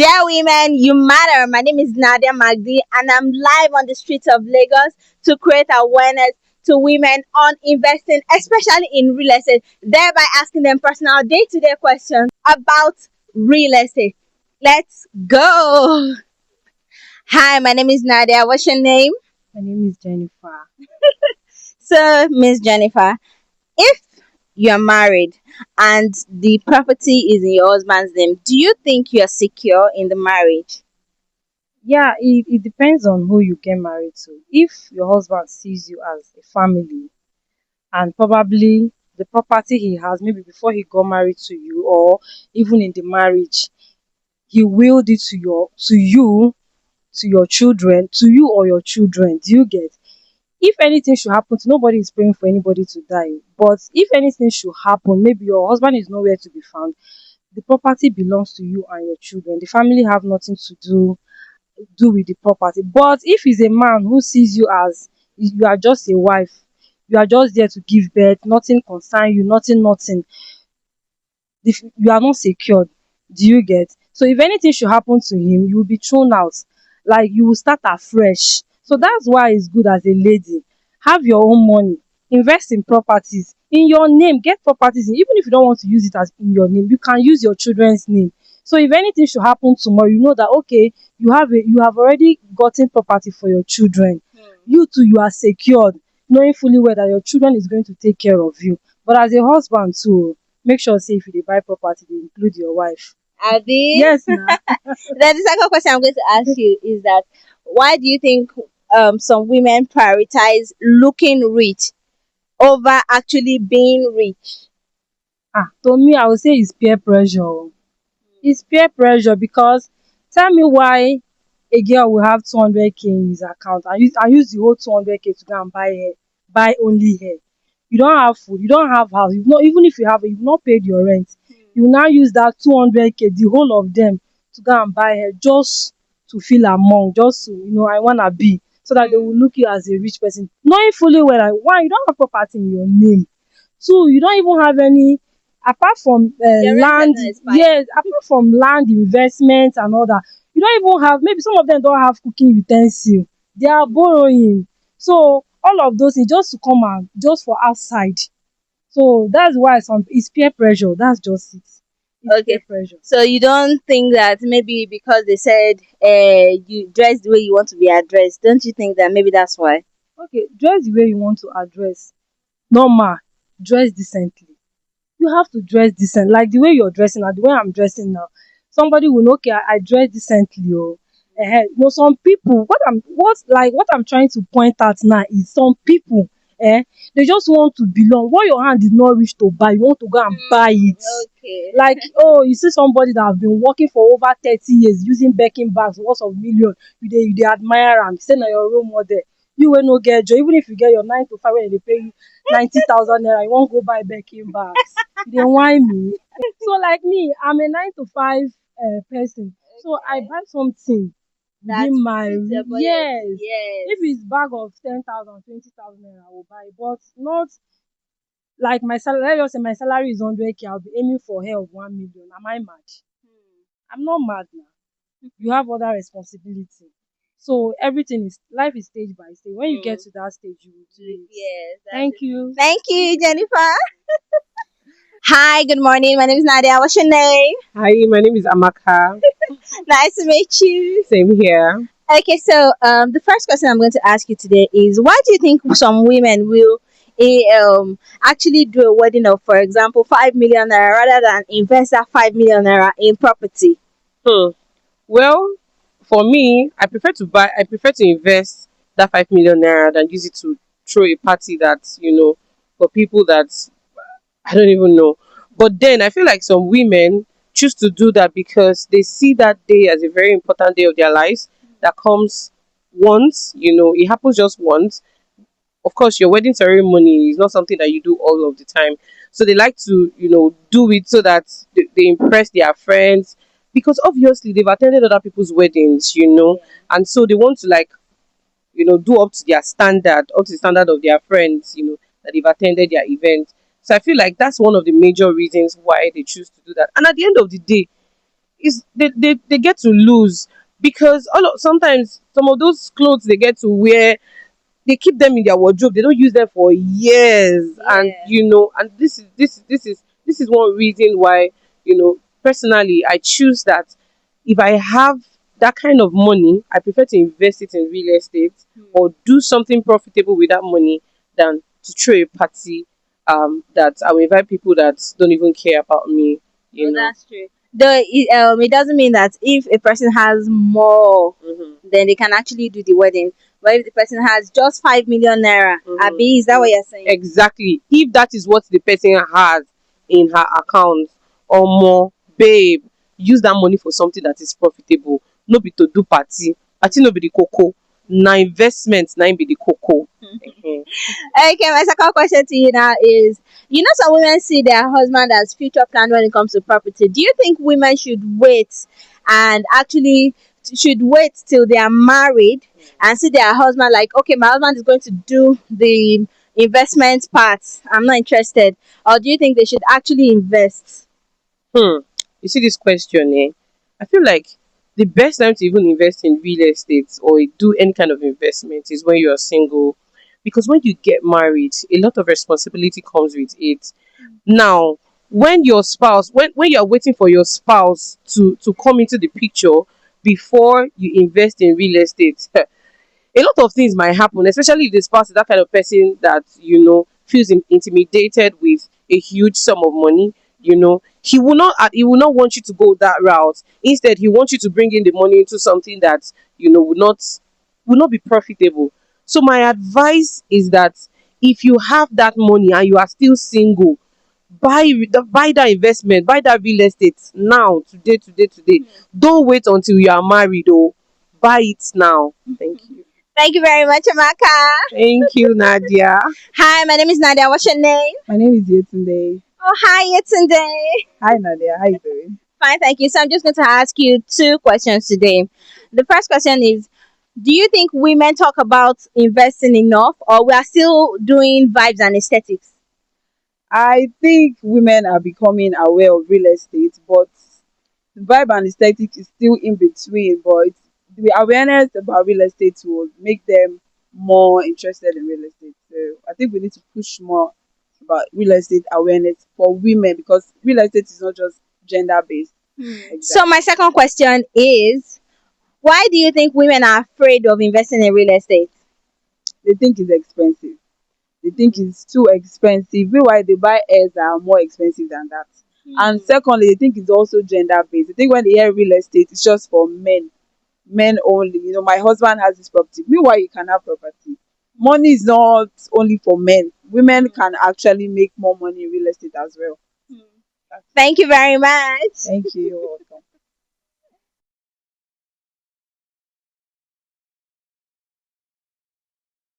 Dear women, you matter. My name is Nadia Magdi, and I'm live on the streets of Lagos to create awareness to women on investing, especially in real estate, thereby asking them personal day to day questions about real estate. Let's go. Hi, my name is Nadia. What's your name? My name is Jennifer. So, Miss Jennifer, if you're married and the property is in your husband's name, do you think you're secure in the marriage? Yeah, it depends on who you get married to. If your husband sees you as a family and probably the property he has, maybe before he got married to you or even in the marriage, he willed it to your children, to you or your children. Do you get? If anything should happen to nobody is praying for anybody to die. But if anything should happen, maybe your husband is nowhere to be found, the property belongs to you and your children. The family have nothing to do with the property. But if he's a man who sees you as you are just a wife, you are just there to give birth, nothing concern you, nothing, you are not secured. Do you get? So if anything should happen to him, you will be thrown out. Like you will start afresh. So that's why it's good as a lady. Have your own money. Invest in properties in your name. Get properties even if you don't want to use it as in your name, you can use your children's name. So if anything should happen tomorrow, you know that okay, you have already gotten property for your children. You too, you are secured, knowing fully well that your children is going to take care of you. But as a husband too, make sure say if you dey buy property dey include your wife. Abi? Yes na. Then the second question I'm going to ask you is that why do you think some women prioritize looking rich over actually being rich? To me I would say it's peer pressure o. It's peer pressure because tell me why a girl will have 200k in his account and use the whole 200k to go and buy hair, buy only hair. You don't have food, you don't have house, you've not, even if you have it, you've not paid your rent. You now use that 200k, the whole of them, to go and buy hair just to feel among, just to, I wanna be, so that they will look you as a rich person, knowing fully well that one, you don't have property in your name. Two, you don't even have any apart from Your rent has land. not expired. Yes, apart from land investment and all that, you don't even have, maybe some of them don't have cooking utensil, they are borrowing. So all of those things just to come and just for outside. So that's why some it's peer pressure, that's just it. It's peer Okay. pressure. So you don't think that maybe because they said you dress the way you want to be addressed, don't you think that maybe that's why? Okay, dress the way you want to address. Normal, dress decently. You have to dress decent, like the way you're dressing now, the way I'm dressing now. Somebody will know, okay, I dress decently. Oh, some people, what I'm trying to point out now is some people, they just want to belong. What your hand did not reach to buy, you want to go and buy it. Okay. Like, oh, you see somebody that have been working for over 30 years using Birkin bags worth of million, you dey admire am, say na your role model. You wey no get job, even if you get your 9 to 5 wey dem dey pay you 90,000 naira, you wan go buy Birkin bags, you dey whine me. So like me, I'm a 9 to 5 person, so I Okay. buy something That within my fits your budget. yes. Yes. If it's bag of 10,000, 20,000 naira, I will buy, but not like my salary. Let's just say my salary is 100k, I'll be aiming for hair of 1 million. Am I mad? I'm not mad now. You have other responsibility. So everything is life is stage by stage. When you get Hmm. to that stage, you will do it. Yes, that's Thank it. you. Thank you, Jennifer. Hi, good morning. My name is Nadia. What's your name? Hi, my name is Amaka. Nice to meet you. Same here. Okay, so the first question I'm going to ask you today is why do you think some women will actually do a wedding of, for example, 5 million naira rather than invest that 5 million naira in property? Hmm. Well, for me, I prefer to invest that 5 million naira than use it to throw a party that, for people that I don't even know. But then I feel like some women choose to do that because they see that day as a very important day of their lives that comes once, it happens just once. Of course, your wedding ceremony is not something that you do all of the time. So they like to, do it so that they impress their friends because obviously they've attended other people's weddings, and so they want to like, do up to their standard, up to the standard of their friends, that they've attended their event. So I feel like that's one of the major reasons why they choose to do that. And at the end of the day, is they get to lose, because sometimes some of those clothes they get to wear, they keep them in their wardrobe, they don't use them for years. And Yeah. and this is one reason why, personally I choose that if I have that kind of money, I prefer to invest it in real estate or do something profitable with that money than to throw a party, that I will invite people that don't even care about me, Oh, you know. that's true. Though it doesn't mean that if a person has more, Hmm. then they can actually do the wedding. But if the person has just 5 million naira, Hmm. Abi, is that what you're saying? Exactly. If that is what the person has in her account, or more, babe, use that money for something that is profitable. No be to do party. Party no be the cocoa. Na investment na im be the cocoa. Ehen. Okay, my second question to you now is, some women see their husband as future plan when it comes to property. Do you think women should wait and actually should wait till they are married and see their husband like, okay, my husband is going to do the investment part. I'm not interested. Or do you think they should actually invest? Hmm. You see this question, eh? I feel like the best time to even invest in real estate or do any kind of investment is when you are single. Because when you get married, a lot of responsibility comes with it. Now, when your spouse, when you are waiting for your spouse to come into the picture before you invest in real estate, a lot of things might happen, especially if the spouse is that kind of person that feels intimidated with a huge sum of money. He will not want you to go that route. Instead, he wants you to bring in the money into something that will not be profitable. So my advice is that if you have that money and you are still single, buy that investment, buy that real estate now, today, today, today. Don't wait until you are married. Oh, buy it now. Thank you. Thank you very much, Amaka. Thank you, Nadia. Hi, my name is Nadia. What's your name? My name is Yetunde. Oh, hi, it's Yetunde. Hi Nadia, how you doing? Fine, thank you. So I'm just going to ask you two questions today. The first question is, do you think women talk about investing enough, or we are still doing vibes and aesthetics? I think women are becoming aware of real estate, but the vibe and aesthetic is still in between. But the awareness about real estate will make them more interested in real estate. So I think we need to push more about real estate awareness for women because real estate is not just gender based. So my Exactly. second question is, why do you think women are afraid of investing in real estate? They think it's expensive. They think it's too expensive. Meanwhile, they buy airs that are more expensive than that. And secondly, they think it's also gender based. I think when they hear real estate, it's just for men, men only. My husband has this property. Meanwhile, you can have property. Money is not only for men. Women can actually make more money in real estate as well. That's it. Thank you very much. Thank you. You're welcome.